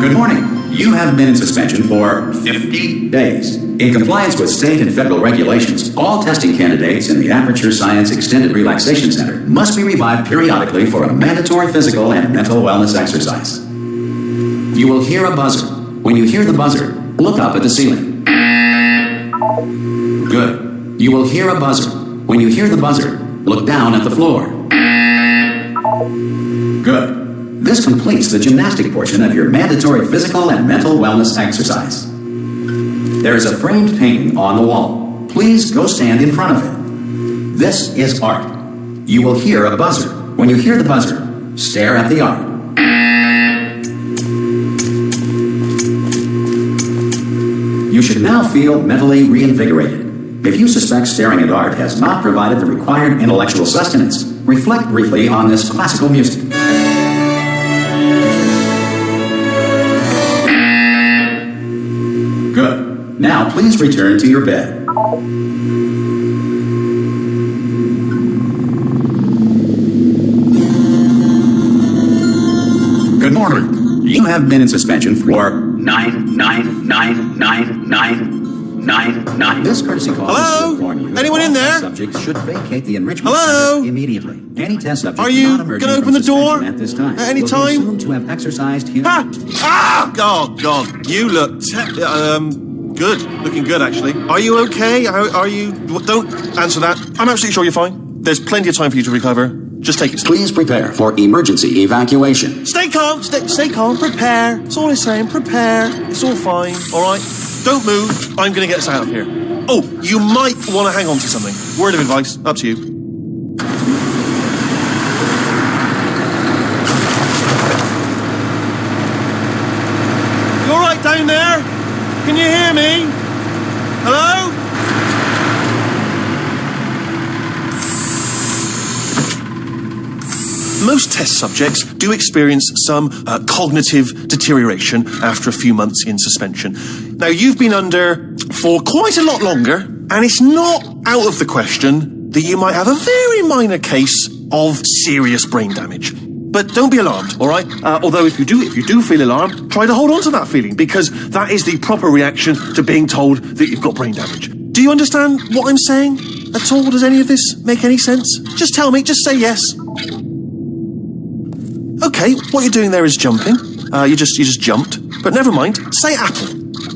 Good morning. You have been in suspension for 50 days. In compliance with state and federal regulations, all testing candidates in the Aperture Science Extended Relaxation Center must be revived periodically for a mandatory physical and mental wellness exercise. You will hear a buzzer. When you hear the buzzer, look up at the ceiling. Good. You will hear a buzzer. When you hear the buzzer, look down at the floor. Good. This completes the gymnastic portion of your mandatory physical and mental wellness exercise. There is a framed painting on the wall. Please go stand in front of it. This is art. You will hear a buzzer. When you hear the buzzer, stare at the art. You should now feel mentally reinvigorated. If you suspect staring at art has not provided the required intellectual sustenance, reflect briefly on this classical music. Good. Now please return to your bed. Good morning. You have been in suspension for 9999999. This courtesy call is to inform you. Anyone in there? Subjects should vacate the enrichment center immediately. Any test subject are you going to open the door at this time at any will time? be assumed to have exercised human. Oh God! You look good. Looking good, actually. Are you okay? Are you? Don't answer that. I'm absolutely sure you're fine. There's plenty of time for you to recover. Just take it slow. Please prepare for emergency evacuation. Stay calm. Stay calm. Prepare. That's all I'm saying. Prepare. It's all fine. All right. Don't move. I'm going to get us out of here. Oh, you might want to hang on to something. Word of advice. Up to you. You all right down there? Can you hear me? Hello? Most test subjects do experience some cognitive deterioration after a few months in suspension. Now, you've been under for quite a lot longer, and it's not out of the question that you might have a very minor case of serious brain damage. But don't be alarmed, all right? Although if you do feel alarmed, try to hold on to that feeling, because that is the proper reaction to being told that you've got brain damage. Do you understand what I'm saying at all? Does any of this make any sense? Just tell me, just say yes. Okay, what you're doing there is jumping. You just jumped. But never mind. Say apple.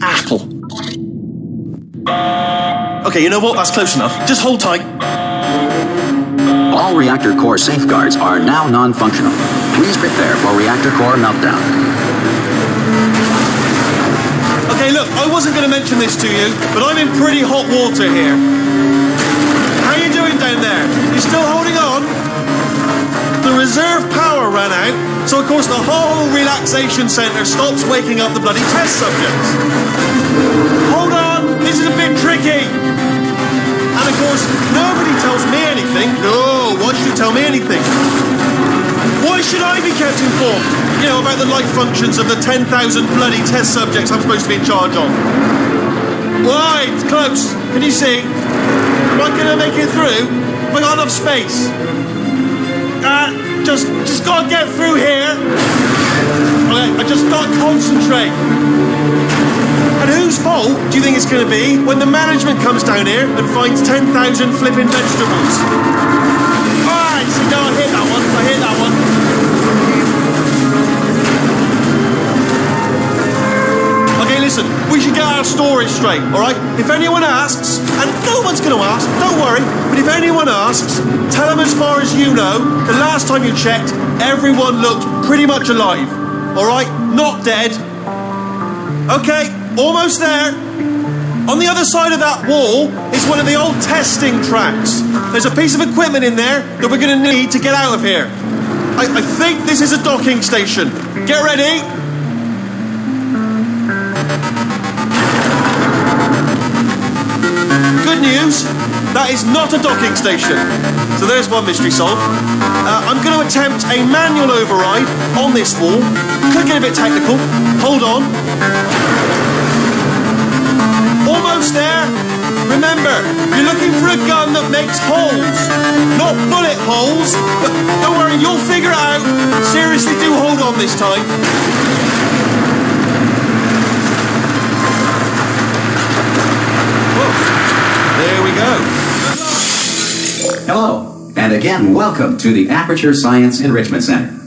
Apple. Okay, you know what? That's close enough. Just hold tight. All reactor core safeguards are now non-functional. Please prepare for reactor core meltdown. Okay, look, I wasn't going to mention this to you, but I'm in pretty hot water here. How you doing down there? You still holding on? The reserve power ran out, so of course the whole relaxation centre stops waking up the bloody test subjects. Hold on, this is a bit tricky. And of course, nobody tells me anything. No, why should you tell me anything? Why should I be kept informed? You know, about the life functions of the 10,000 bloody test subjects I'm supposed to be in charge of. Right, close. Can you see? Am I going to make it through? Have I got enough space? Just gotta get through here. Okay, I just gotta concentrate. And whose fault do you think it's gonna be when the management comes down here and finds 10,000 flipping vegetables? Alright, so no, I hit that one. Okay, listen, we should get our story straight, alright? If anyone asks, and no one's gonna ask, don't worry, but if anyone asks, tell them as far as you know, the last time you checked, everyone looked pretty much alive. Alright? Not dead. Okay, almost there. On the other side of that wall is one of the old testing tracks. There's a piece of equipment in there that we're going to need to get out of here. I think this is a docking station. Get ready. Good news, that is not a docking station. So there's one mystery solved. I'm going to attempt a manual override on this wall. Could get a bit technical. Hold on. Almost there. Remember, you're looking for a gun that makes holes. Not bullet holes. But don't worry, you'll figure it out. Seriously, do hold on this time. And again, welcome to the Aperture Science Enrichment Center.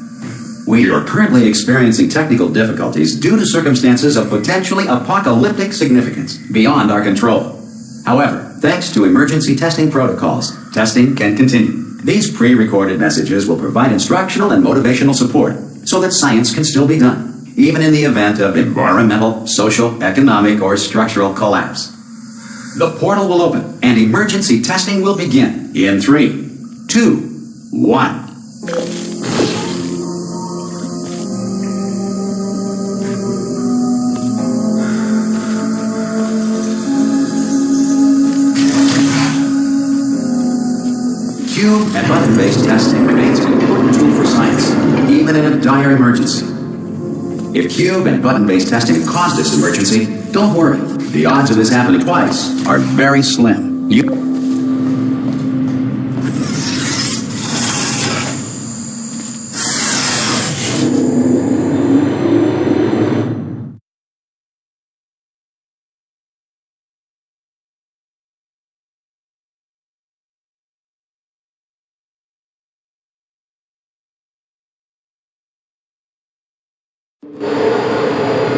We are currently experiencing technical difficulties due to circumstances of potentially apocalyptic significance beyond our control. However, thanks to emergency testing protocols, testing can continue. These pre-recorded messages will provide instructional and motivational support so that science can still be done, even in the event of environmental, social, economic, or structural collapse. The portal will open and emergency testing will begin in 3, 2, 1. Cube and button-based testing remains an important tool for science, even in a dire emergency. If cube and button-based testing caused this emergency, don't worry. The odds of this happening twice are very slim.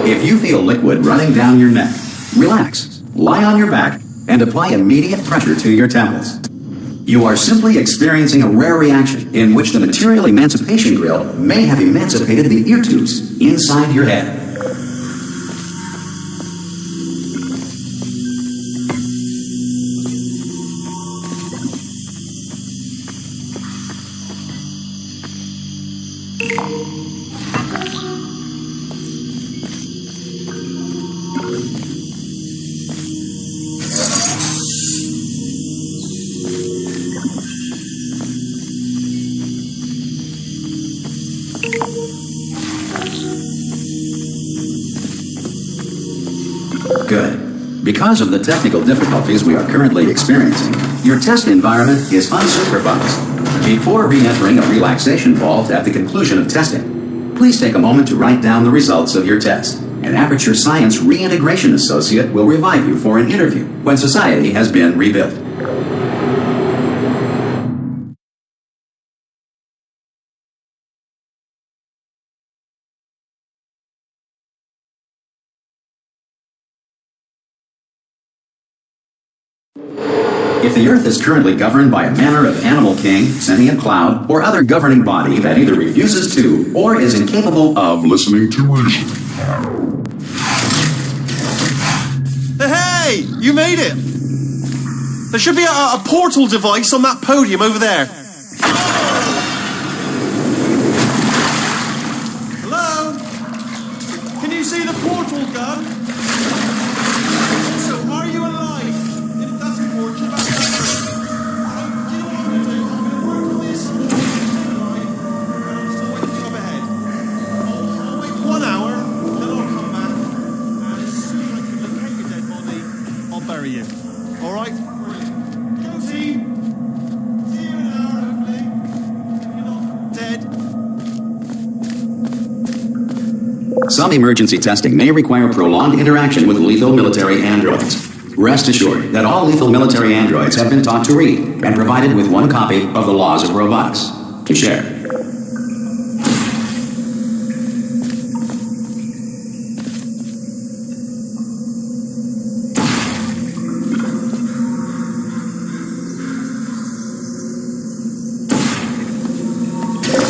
If you feel liquid running down your neck, relax, lie on your back, and apply immediate pressure to your temples. You are simply experiencing a rare reaction in which the material emancipation grill may have emancipated the ear tubes inside your head. Good. Because of the technical difficulties we are currently experiencing, your test environment is unsupervised. Before re-entering a relaxation vault at the conclusion of testing, please take a moment to write down the results of your test. An Aperture Science Reintegration Associate will revive you for an interview when society has been rebuilt. If the Earth is currently governed by a manner of animal king, sentient cloud, or other governing body that either refuses to or is incapable of listening to reason. Hey, you made it! There should be a portal device on that podium over there. Hello? Can you see the portal gun? Also, are you alive? If that's important, do you know what I'm going to do? I'm going to work on this and I'm still waiting up ahead. I'll wait 1 hour, then I'll come back, and as soon as I can locate your dead body, I'll bury you. Alright? Go team! See you in an hour, hopefully. If you're not dead. Some emergency testing may require prolonged interaction with lethal military androids. Rest assured that all lethal military androids have been taught to read and provided with one copy of the Laws of Robotics to share.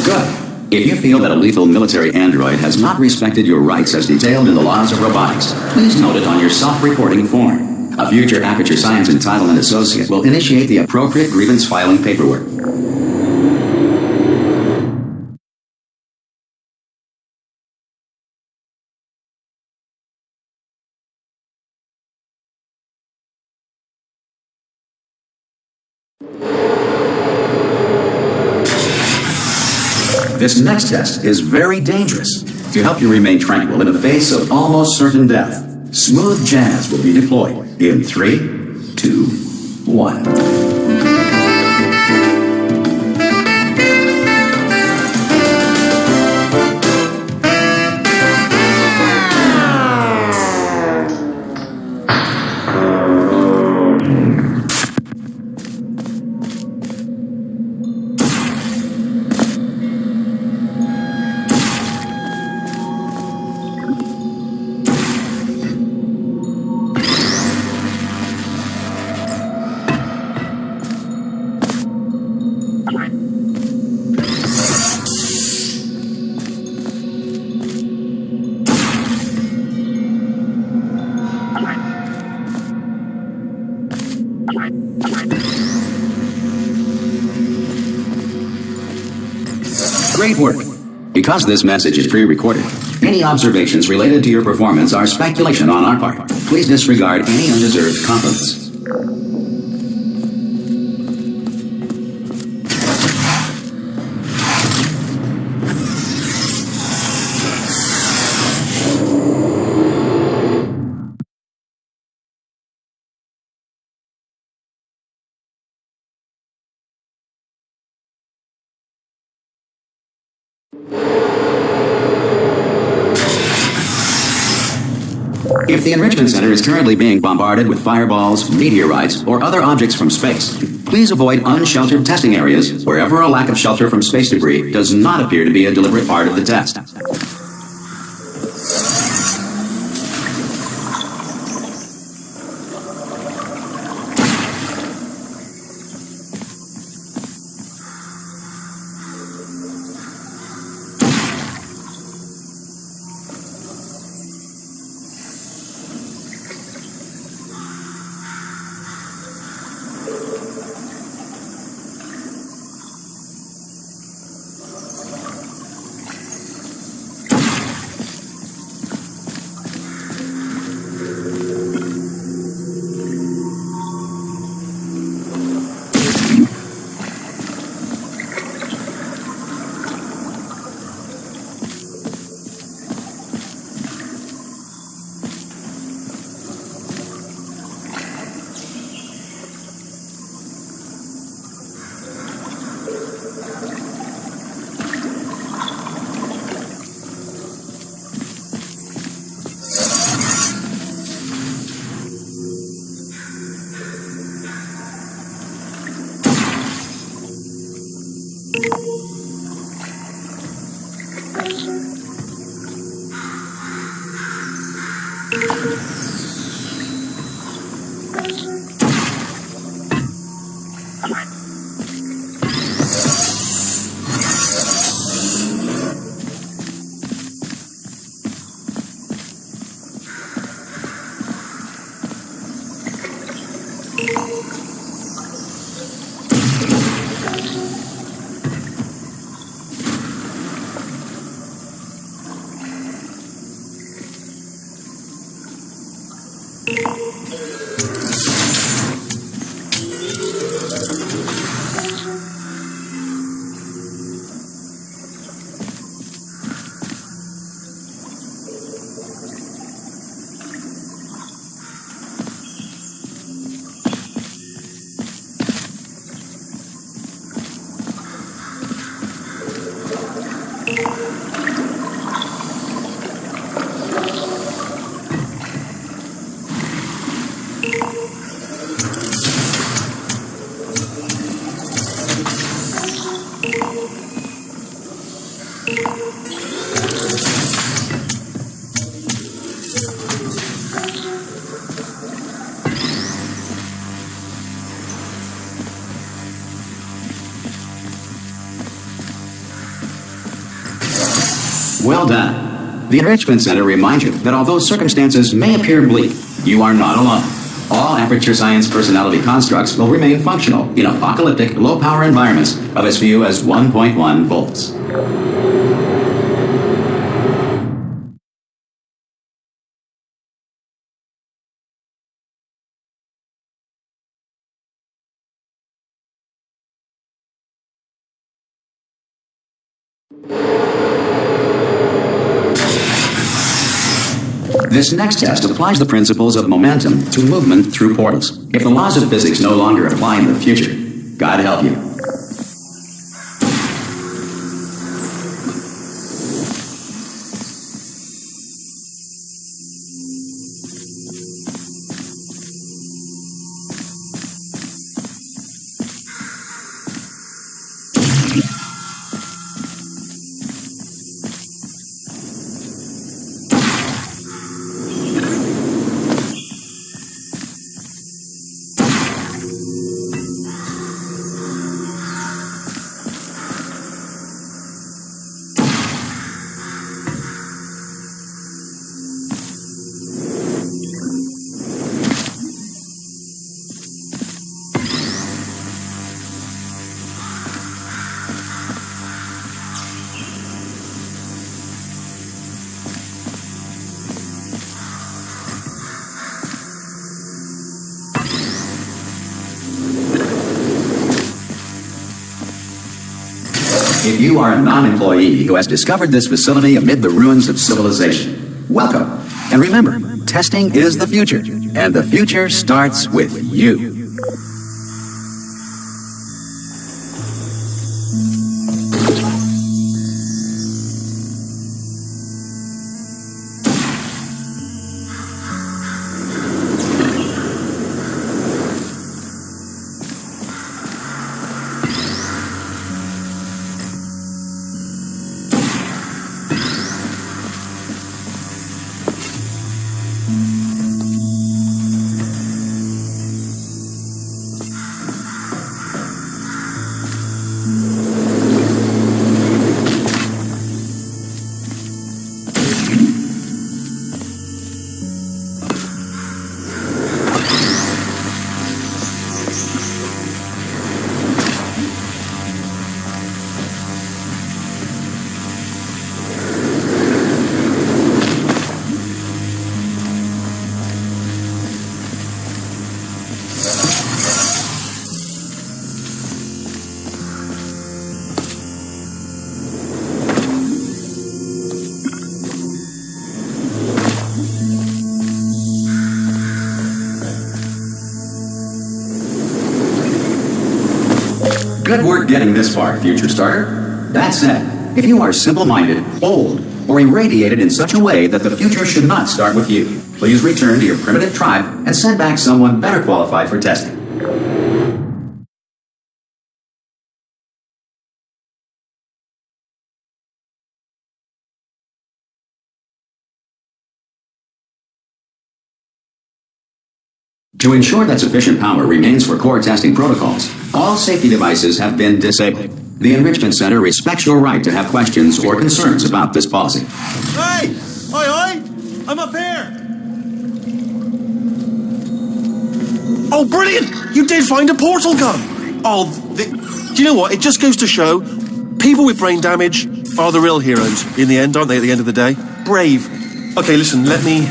Good. If you feel that a lethal military android has not respected your rights as detailed in the Laws of Robotics, please note it on your self-reporting form. A future Aperture Science Entitlement Associate will initiate the appropriate grievance filing paperwork. This next test is very dangerous. To help you remain tranquil in the face of almost certain death, smooth jazz will be deployed in 3, 2, 1. Great work. Because this message is pre-recorded, any observations related to your performance are speculation on our part. Please disregard any undeserved compliments. If the Enrichment Center is currently being bombarded with fireballs, meteorites, or other objects from space, please avoid unsheltered testing areas wherever a lack of shelter from space debris does not appear to be a deliberate part of the test. Well done. The Enrichment Center reminds you that although circumstances may appear bleak, you are not alone. All Aperture Science personality constructs will remain functional in apocalyptic, low-power environments of as few as 1.1 volts. This next test applies the principles of momentum to movement through portals. If the laws of physics no longer apply in the future, God help you. If you are a non-employee who has discovered this facility amid the ruins of civilization, welcome. And remember, testing is the future, and the future starts with you. Good work getting this far, future starter. That said, if you are simple-minded, old, or irradiated in such a way that the future should not start with you, please return to your primitive tribe and send back someone better qualified for testing. To ensure that sufficient power remains for core testing protocols, all safety devices have been disabled. The Enrichment Center respects your right to have questions or concerns about this policy. Hey! Oi! I'm up here! Oh, brilliant! You did find a portal gun! Oh, do you know what? It just goes to show, people with brain damage are the real heroes in the end, aren't they, at the end of the day? Brave. Okay, listen, let me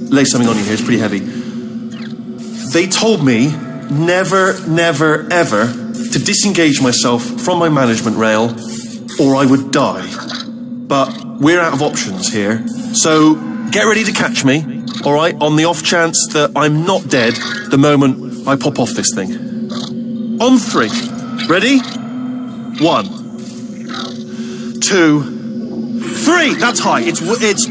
lay something on you here. It's pretty heavy. They told me never, never, ever to disengage myself from my management rail or I would die. But we're out of options here. So get ready to catch me, all right, on the off chance that I'm not dead the moment I pop off this thing. On 3. Ready? 1, 2, 3. That's high. It's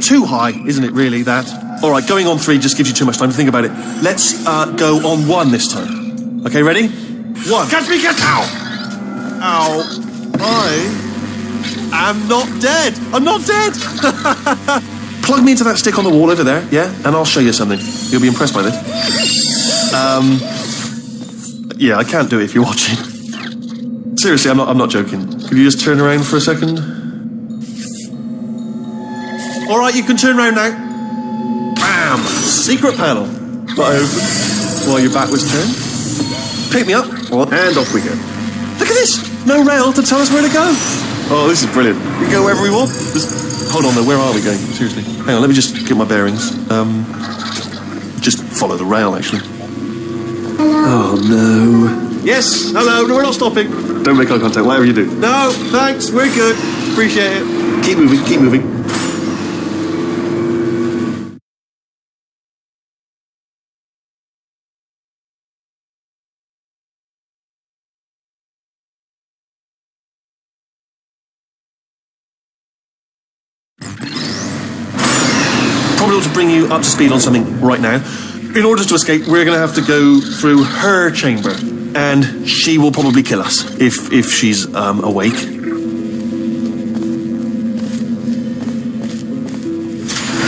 too high, isn't it, really, that? All right, going on 3 just gives you too much time to think about it. Let's go on 1 this time. Okay, ready? 1. Catch me, catch! Ow! Ow. I am not dead. I'm not dead. Plug me into that stick on the wall over there, yeah? And I'll show you something. You'll be impressed by this. Yeah, I can't do it if you're watching. Seriously, I'm not joking. Could you just turn around for a second? All right, you can turn around now. Bam! Secret panel. But open while your back was turned. Pick me up, and off we go. Look at this! No rail to tell us where to go. Oh, this is brilliant. We can go wherever we want. Hold on though, where are we going? Seriously. Hang on, let me just get my bearings. Just follow the rail, actually. Hello. Oh, no. Yes, hello, no, we're not stopping. Don't make eye contact, whatever you do. No, thanks, we're good. Appreciate it. Keep moving, keep moving. Probably ought to bring you up to speed on something right now. In order to escape, we're going to have to go through her chamber, and she will probably kill us if she's awake.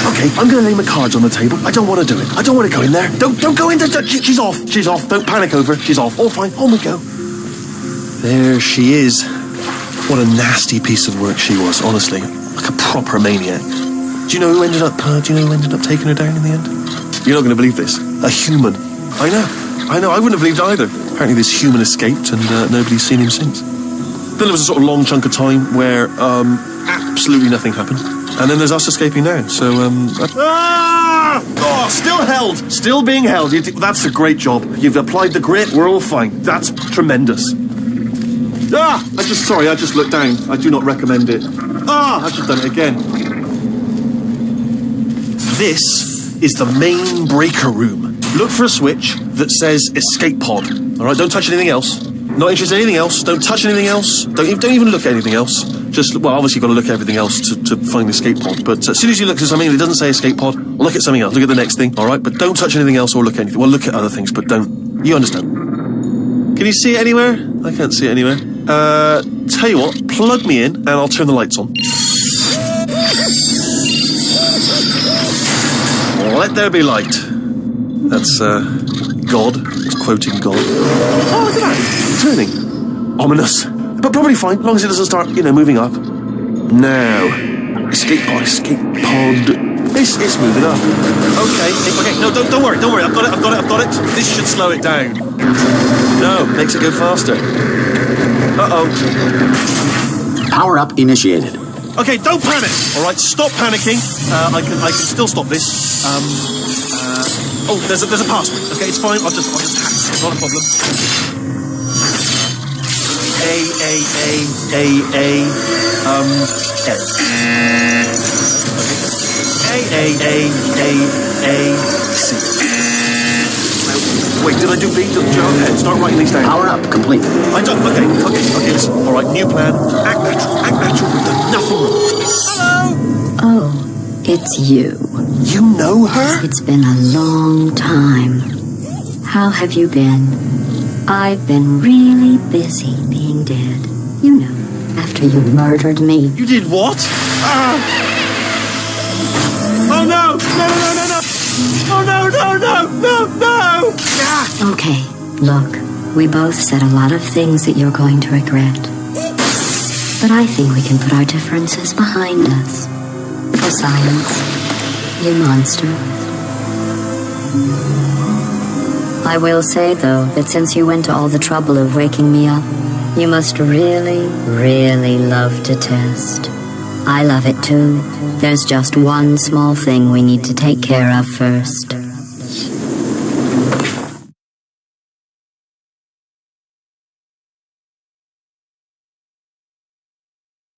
Okay, I'm going to lay my cards on the table. I don't want to do it. I don't want to go in there. Don't go in there. She's off. She's off. Don't panic over. She's off. All fine. On we go. There she is. What a nasty piece of work she was, honestly. Like a proper maniac. Do you know who ended up taking her down in the end? You're not going to believe this. A human. I know. I wouldn't have believed either. Apparently this human escaped and nobody's seen him since. Then there was a sort of long chunk of time where absolutely nothing happened. And then there's us escaping now. So, Oh, still held. Still being held. That's a great job. You've applied the grit. We're all fine. That's tremendous. I just looked down. I do not recommend it. I've just done it again. This is the main breaker room. Look for a switch that says escape pod. All right, don't touch anything else. Not interested in anything else. Don't touch anything else. Don't even look at anything else. Just, well, obviously you've got to look at everything else to find the escape pod. But as soon as you look at something that doesn't say escape pod, well, look at something else. Look at the next thing, all right? But don't touch anything else or look at anything. Well, look at other things, but don't. You understand? Can you see it anywhere? I can't see it anywhere. Tell you what, plug me in and I'll turn the lights on. Let there be light. That's, God. It's quoting God. Oh, look at that. Turning. Ominous. But probably fine, as long as it doesn't start, moving up. Now. Escape pod. It's moving up. Okay. No, don't worry. I've got it. This should slow it down. No, makes it go faster. Uh-oh. Power up initiated. Okay, don't panic. All right, stop panicking. I can still stop this. There's a password. Okay, it's fine. I'll just it's not a problem. C. Wait, did I do B? Start writing these down. Power up complete. I don't. Okay. Listen. All right, new plan. Act natural. We've done nothing wrong. Hello. Oh, it's you. You know her? It's been a long time. How have you been? I've been really busy being dead. You know, after you murdered me. You did what? Oh no! Oh no! Okay, look, we both said a lot of things that you're going to regret. But I think we can put our differences behind us. For science, you monster. I will say, though, that since you went to all the trouble of waking me up, you must really, really love to test. I love it too. There's just one small thing we need to take care of first.